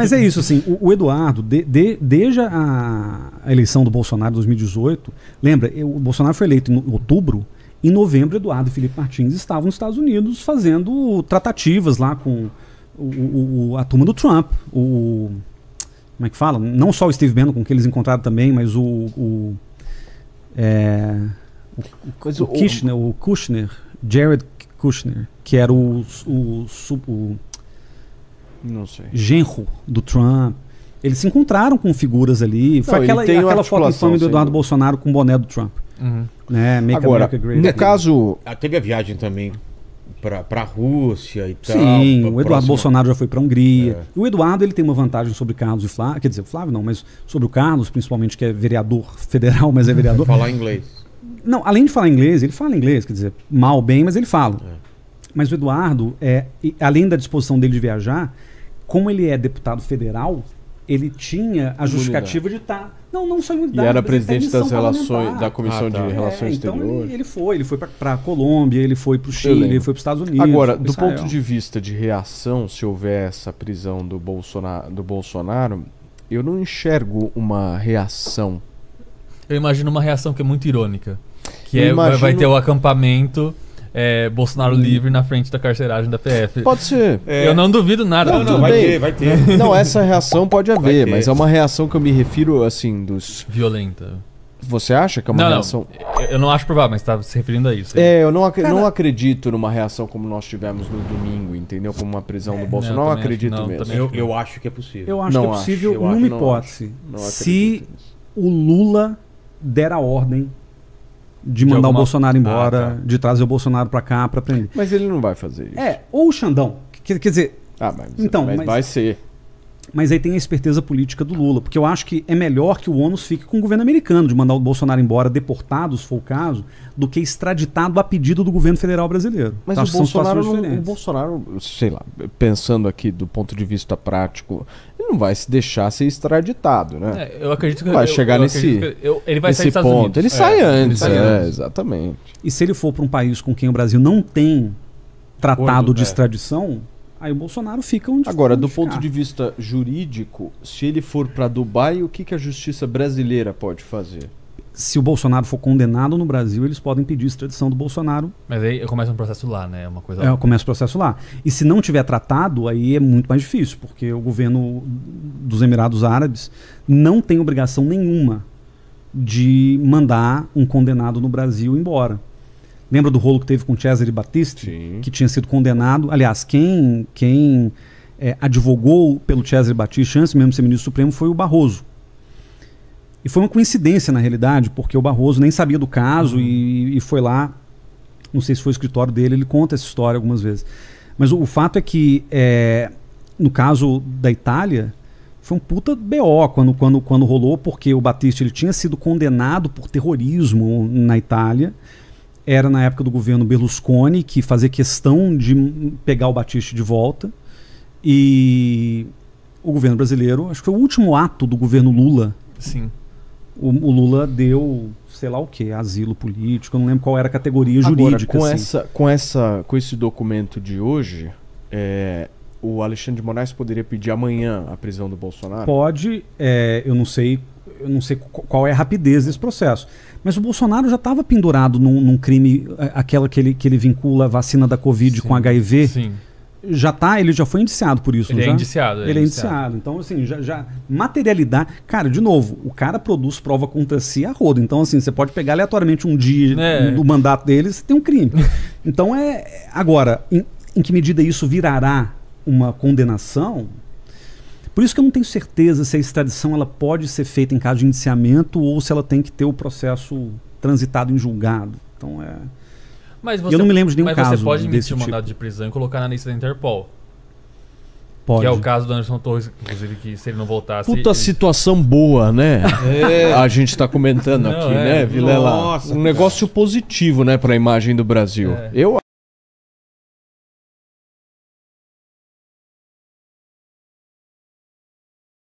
Mas é isso, assim, o Eduardo, desde a eleição do Bolsonaro em 2018, lembra, o Bolsonaro foi eleito em outubro, em novembro, Eduardo e Felipe Martins estavam nos Estados Unidos fazendo tratativas lá com a turma do Trump, como é que fala? Não só o Steve Bannon, com que eles encontraram também, mas o Kushner, Jared Kushner, que era o não sei, genro do Trump. Eles se encontraram com figuras ali. Foi aquela foto infame do Eduardo Bolsonaro com o boné do Trump. Né? Agora, no caso... Teve a viagem também para a Rússia e tal. Sim, o Eduardo Bolsonaro já foi para a Hungria. O Eduardo, ele tem uma vantagem sobre Carlos e Flávio, quer dizer, o Flávio não, mas sobre o Carlos, principalmente, que é vereador federal, mas é vereador. Falar inglês. Não, além de falar inglês, ele fala inglês, quer dizer, mal, bem, mas ele fala. Mas o Eduardo, além da disposição dele de viajar, como ele é deputado federal, ele tinha a justificativa de estar... Não só imunidade, e era presidente das relações, da Comissão de Relações Exteriores. Então ele foi para a Colômbia, ele foi para o Chile, ele foi para os Estados Unidos. Agora, do ponto de vista de reação, se houver essa prisão do Bolsonaro, eu não enxergo uma reação. Eu imagino uma reação que é muito irônica. Que vai ter o acampamento... Bolsonaro livre na frente da carceragem da PF. Pode ser. Eu não duvido nada. Não, vai ter. Não, essa reação pode haver, mas é uma reação que eu me refiro, assim, dos... Violenta. Você acha que é uma reação... Eu não acho provável, mas tá se referindo a isso. Eu não acredito numa reação como nós tivemos no domingo, entendeu? Como uma prisão do Bolsonaro. Não acredito mesmo. Eu acho que é possível. Eu acho que é possível numa hipótese. Se o Lula der a ordem de mandar o Bolsonaro embora, de trazer o Bolsonaro pra cá pra prender. Mas ele não vai fazer isso. Ou o Xandão. Quer dizer... mas vai ser. Mas aí tem a esperteza política do Lula, porque eu acho que é melhor que o ônus fique com o governo americano, de mandar o Bolsonaro embora, deportado, se for o caso, do que extraditado a pedido do governo federal brasileiro. Mas o Bolsonaro, sei lá, pensando aqui do ponto de vista prático, ele não vai se deixar ser extraditado, né? Eu acredito que vai chegar ele vai sair dos Estados Unidos. Ele sai antes, exatamente. E se ele for para um país com quem o Brasil não tem tratado de extradição, aí o Bolsonaro fica onde Agora, do ponto de vista jurídico, se ele for para Dubai, o que a justiça brasileira pode fazer? Se o Bolsonaro for condenado no Brasil, eles podem pedir extradição do Bolsonaro. Mas aí começa um processo lá, né? Uma coisa... Começa o processo lá. E se não tiver tratado, aí é muito mais difícil, porque o governo dos Emirados Árabes não tem obrigação nenhuma de mandar um condenado no Brasil embora. Lembra do rolo que teve com Cesare Battisti? Sim. Que tinha sido condenado. Aliás, quem advogou pelo Cesare Battisti antes mesmo de ser ministro supremo foi o Barroso. E foi uma coincidência, na realidade, porque o Barroso nem sabia do caso e foi lá, não sei se foi o escritório dele, ele conta essa história algumas vezes. Mas o fato é que, no caso da Itália, foi um puta BO quando rolou, porque o Battisti ele tinha sido condenado por terrorismo na Itália. Era na época do governo Berlusconi, que fazia questão de pegar o Battisti de volta. E o governo brasileiro, acho que foi o último ato do governo Lula. Sim. O Lula deu, sei lá o que, asilo político, eu não lembro qual era a categoria jurídica. Agora, com esse documento de hoje, o Alexandre de Moraes poderia pedir amanhã a prisão do Bolsonaro? Pode, eu não sei qual é a rapidez desse processo. Mas o Bolsonaro já estava pendurado num crime, aquela que ele vincula a vacina da Covid com HIV. Sim. Ele já foi indiciado por isso, ele não é indiciado. Ele é indiciado. Então, assim, já materialidade... Cara, de novo, o cara produz prova contra si a rodo. Então, assim, você pode pegar aleatoriamente um dia do mandato dele, você tem um crime. Então, agora, em que medida isso virará uma condenação? Por isso que eu não tenho certeza se a extradição ela pode ser feita em caso de indiciamento ou se ela tem que ter o processo transitado em julgado. Então, eu não me lembro de nenhum caso. Mas você pode emitir um tipo. mandado de prisão e colocar na lista da Interpol. Pode. Que é o caso do Anderson Torres, inclusive, que se ele não voltasse... Puta situação boa, né? A gente tá comentando aqui, né, Vilela? Nossa, um negócio positivo, né, pra imagem do Brasil. Eu